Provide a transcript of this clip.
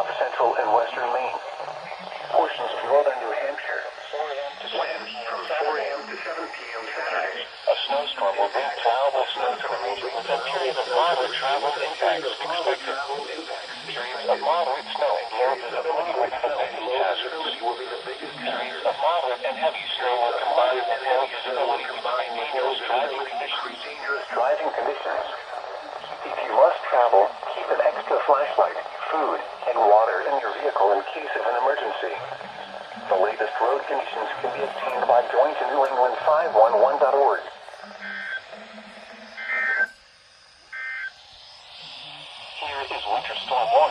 of central and western Maine. Portions of northern New Hampshire. Winds from 4 a.m. to 7 p.m. Saturday. A snowstorm will bring plowable snow to the region with a period of moderate travel impacts expected. Periods of moderate snow and low visibility will be the biggest hazards. Periods of moderate and heavy snow will combine with heavy visibility to create dangerous driving conditions. If you must travel, keep an extra flashlight, food, and water in your vehicle in case of an emergency. The latest road conditions can be obtained by going to newengland511.org. Here is winter storm warning.